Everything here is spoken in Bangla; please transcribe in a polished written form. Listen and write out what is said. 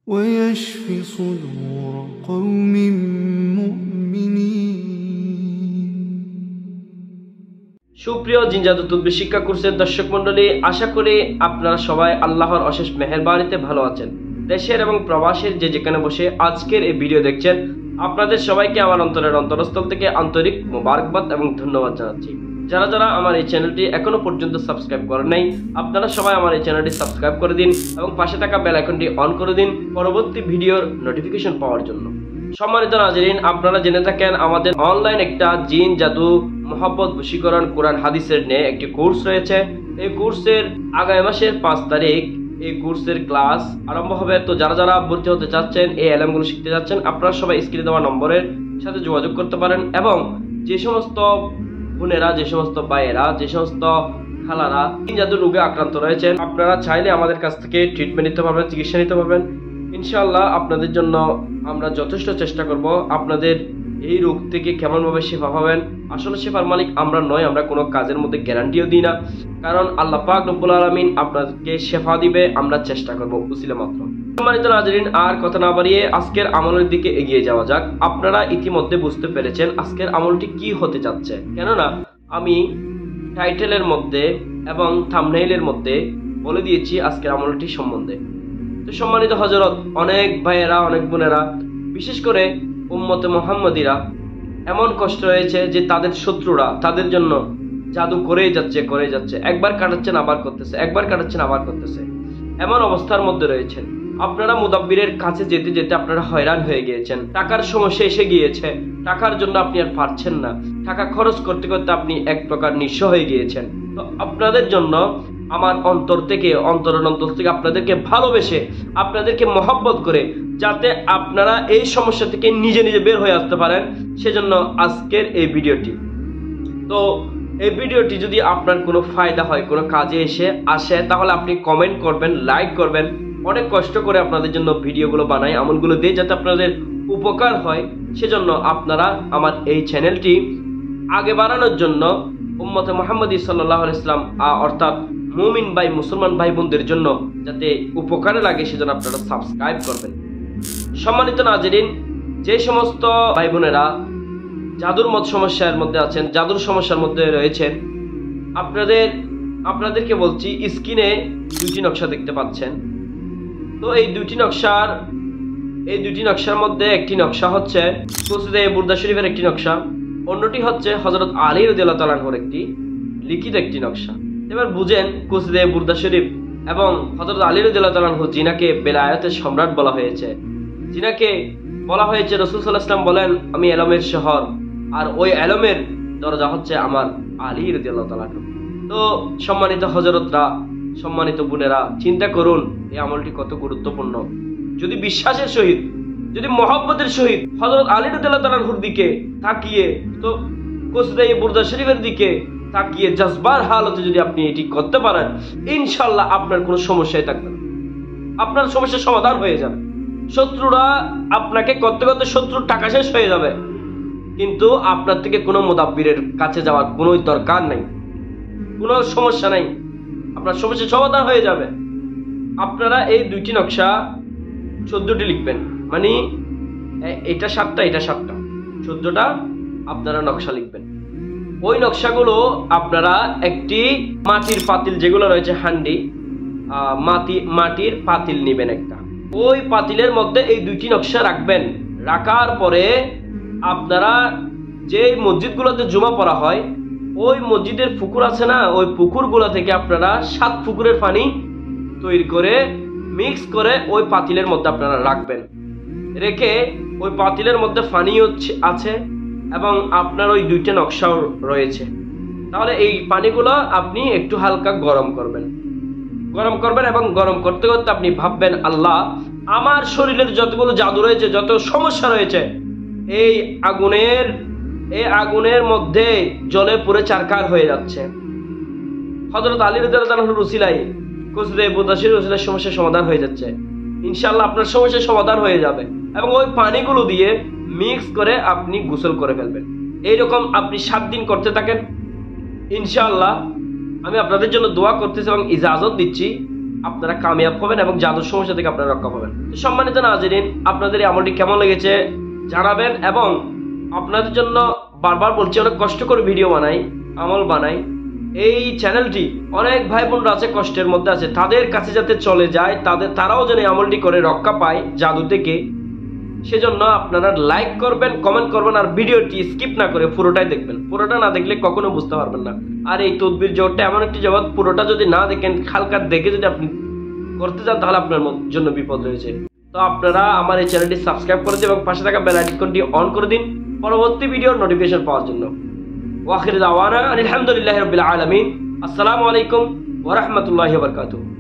ويشف صدور قوم مؤمنين। সুপ্রিয় জিন জাদু তদবির শিক্ষা কোর্সের দর্শক মণ্ডলী, আশা করি আপনারা সবাই আল্লাহর অশেষ মেহেরবানিতে ভালো আছেন। দেশের এবং প্রবাসের যে যেখানে বসে আজকের এই ভিডিও দেখছেন, আপনাদের সবাইকে আমার অন্তরের অন্তরস্থল থেকে আন্তরিক মোবারকবাদ এবং ধন্যবাদ জানাচ্ছি। যারা যারা আমার এই চ্যানেলটি এখনো পর্যন্ত সাবস্ক্রাইব করেন নাই, আপনারা সবাই আমার এই চ্যানেলটি সাবস্ক্রাইব করে দিন এবং পাশে থাকা বেল আইকনটি অন করে দিন পরবর্তী ভিডিওর নোটিফিকেশন পাওয়ার জন্য। সম্মানিত নাজরিন, আপনারা জেনে থাকেন আমাদের অনলাইন একটা জিন জাদু মোহাব্বত বশীকরণ কোরআন হাদিসের নিয়ে একটি কোর্স রয়েছে। এই কোর্সের আগামী মাসের 5 তারিখ এই কোর্সের ক্লাস আরম্ভ হবে। তো যারা যারা ভর্তি হতে চাচ্ছেন, এই এলএমগুলো শিখতে যাচ্ছেন, আপনারা সবাই স্ক্রিনে দেওয়া নম্বরের সাথে যোগাযোগ করতে পারেন। এবং যে সমস্ত বোনেরা, যে সমস্ত ভাইয়েরা, যে সমস্ত খালারা জিন জাদু রোগে আক্রান্ত রয়েছেন, আপনারা চাইলে আমাদের কাছ থেকে ট্রিটমেন্ট নিতে পারবেন, চিকিৎসা নিতে পারবেন। ইনশাআল্লাহ আপনাদের জন্য আমরা যথেষ্ট চেষ্টা করব আপনাদের এই রোগ থেকে কেমনভাবে শেফা পাবেন। আসলে শেফার মালিক আমরা নয়, আমরা কোনো কাজের মধ্যে গ্যারান্টিও দিই না, কারণ আল্লাহ পাক রব্বুল আলামিন আপনাদেরকে শেফা দিবে, আমরা চেষ্টা করব উসিলা মাত্র। সম্মানিত নাজরিন, আর কথা না বাড়িয়ে আজকের আমলের দিকে এগিয়ে যাওয়া যাক। আপনারা ইতিমধ্যে বুঝতে পেরেছেন আজকের আমলটি কি হতে যাচ্ছে, কেননা আমি টাইটেলের মধ্যে এবং থাম্বনেইলের মধ্যে বলে দিয়েছি আজকের আমলটি সম্বন্ধে। তো সম্মানিত হযরত, অনেক ভাইয়েরা, অনেক বোনেরা, বিশেষ করে উম্মতে মুহাম্মাদিরা এমন কষ্ট রয়েছে যে তাদের শত্রুরা তাদের জন্য জাদু করেই যাচ্ছে, একবার কাটাচ্ছেন আবার করতেছে, একবার কাটাচ্ছেন আবার করতেছে। এমন অবস্থার মধ্যে রয়েছেন আপনারা। মুদাব্বিরের কাছে যেতে যেতে আপনারা হয়রান হয়ে গিয়েছেন, টাকার সমস্যা এসে গিয়েছে, টাকার জন্য আপনি আর পারছেন না, টাকা খরচ করতে করতে আপনি এক প্রকার নিঃস্ব হয়ে গিয়েছেন। তো আপনাদের জন্য আমার অন্তর থেকে আপনাদেরকে ভালোবেসে, আপনাদেরকে মহব্বত করে, যাতে আপনারা এই সমস্যা থেকে নিজে নিজে বের হয়ে আসতে পারেন, সেজন্য আজকের এই ভিডিওটি। তো এই ভিডিওটি যদি আপনার কোনো ফায়দা হয়, কোনো কাজে আসে, তাহলে আপনি কমেন্ট করবেন, লাইক করবেন। অনেক কষ্ট করে আপনাদের জন্য ভিডিওগুলো বানাই, আমলগুলো দিয়ে যাতে আপনাদের উপকার হয়, সেজন্য আপনারা আমার এই চ্যানেলটি আগে বাড়ানোর জন্য উম্মতে মুহাম্মাদি সাল্লাল্লাহু আলাইহি ওয়াসাল্লাম অর্থাৎ মুমিন ভাই, মুসলমান ভাই বোনদের জন্য যাতে উপকারে লাগে, সেজন্য আপনারা সাবস্ক্রাইব করবেন। সম্মানিত নাজরিন, যে সমস্ত ভাই বোনেরা জাদুর সমস্যার মধ্যে আছেন, জাদুর সমস্যার মধ্যে রয়েছেন, আপনাদেরকে বলছি, স্ক্রিনে 2টি নকশা দেখতে পাচ্ছেন। তো এই দুইটি নকশার মধ্যে একটি নকশা হচ্ছে কসিদে বুরদা শরীফের একটি নকশা, অন্যটি হচ্ছে হযরত আলী রাদিয়াল্লাহু তাআলা আনহুর একটি লিখিত একটি নকশা। এবার বুঝেন, কসিদে বুরদা শরীফ এবং হযরত আলী রাদিয়াল্লাহু তাআলা আনহু, যিনাকে বেলায়েতের সম্রাট বলা হয়েছে, যিনাকে বলা হয়েছে রাসূল সাল্লাল্লাহু আলাইহি ওয়াসাল্লাম বলেন আমি এলমের শহর, আর ওই এলমের দরজা হচ্ছে আমার আলী রাদিয়াল্লাহু তাআলা আনহু। তো সম্মানিত হযরতরা, সম্মানিত বোনেরা, চিন্তা করুন এই আমলটি কত গুরুত্বপূর্ণ। যদি বিশ্বাসের সহিত, যদি মহব্বতের সহিত হযরত আলী রাদিয়াল্লাহু তাআলা আনহুর দিকে তাকিয়ে, তো কসিদে বুরদা শরীফের দিকে তাকিয়ে জজবার হালতে যদি আপনি এটি করতে পারেন, ইনশাআল্লাহ আপনার কোনো সমস্যাই থাকবে না, আপনার সমস্যার সমাধান হয়ে যাবে। শত্রুরা আপনাকে করতে করতে শত্রুর টাকা শেষ হয়ে যাবে, কিন্তু আপনার থেকে কোনো মুদাব্বিরের কাছে যাওয়ার কোনো দরকার নেই, কোনো সমস্যা নেই, আপনার সমস্যার সমাধান হয়ে যাবে। আপনারা এই 2টি নকশা 14টি লিখবেন, মানে এটা 7টা, এটা 7টা, 14টা আপনারা নকশা লিখবেন। ওই নকশাগুলো আপনারা একটি মাটির পাতিল, যেগুলো রয়েছে হান্ডি, মাটির পাতিল নেবেন একটা। ওই পাতিলের মধ্যে এই 2টি নকশা রাখবেন। রাখার পরে আপনারা যে মসজিদগুলোতে জুমা পড়া হয়, ওই মসজিদের পুকুর আছে না, ওই পুকুরগুলো থেকে আপনারা 7 পুকুরের পানি তৈরি করে মিক্স করে ওই পাতিলের মধ্যে আপনারা রাখবেন। রেখে ওই পাতিলের মধ্যে পানি আছে এবং আপনার ওই 2টা নকশাও রয়েছে। তাহলে এই পানিগুলো আপনি একটু হালকা গরম করবেন এবং গরম করতে করতে আপনি ভাববেন, আল্লাহ, আমার শরীরের যতগুলো জাদু রয়েছে, যত সমস্যা রয়েছে, এই আগুনের মধ্যে জলে পুড়ে চারকার হয়ে যাচ্ছে। হযরত আলী রাদিয়াল্লাহু আনহুর উসিলায়, কসিদে বুরদা শরীফের উসিলায় সমস্যার সমাধান হয়ে যাচ্ছে। ইনশাআল্লাহ আপনার সমস্যার সমাধান হয়ে যাবে এবং ওই পানিগুলো দিয়ে মিক্স করে আপনি গোসল করে ফেলবেন। এইরকম আপনি 7 দিন করতে থাকেন। ইনশাআল্লাহ আমি আপনাদের জন্য দোয়া করতেছি এবং ইজাজত দিচ্ছি, আপনারা কামিয়াব হবেন এবং জাদুর সমস্যা থেকে আপনারা রক্ষা পাবেন। তো সম্মানিত নাজরিন, আপনাদের এই আমলটি কেমন লেগেছে জানাবেন, এবং আপনাদের জন্য বারবার বলছি, অনেক কষ্ট করে ভিডিও বানাই, আমল বানাই। এই চ্যানেলটি অনেক ভাই বোনরা আছে কষ্টের মধ্যে আছে, তাদের কাছে যাতে চলে যায়, তারাও যেন আমলটি করে রক্ষা পায় জাদু থেকে। সেজন্য আপনারা লাইক করবেন, কমেন্ট করবেন, আর ভিডিওটি স্কিপ না করে পুরোটাই দেখবেন। পুরোটা না দেখলে কখনো বুঝতে পারবেন না। আর এই তদবির জগৎটা এমন একটি জগৎ, পুরোটা যদি না দেখেন, হালকা দেখে যদি আপনি করতে যান, তাহলে আপনার জন্য বিপদ রয়েছে। তো আপনারা আমার এই চ্যানেলটি সাবস্ক্রাইব করে দিন এবং পাশে থাকা বেল আইকনটি অন করে দিন পরবর্তী ভিডিওর নোটিফিকেশন পাওয়ার জন্য। ওয়াখির দাওয়ানা আলহামদুলিল্লাহি রাব্বিল আলামিন। আসসালামু আলাইকুম ওয়া রাহমাতুল্লাহি ওয়া বারাকাতুহু।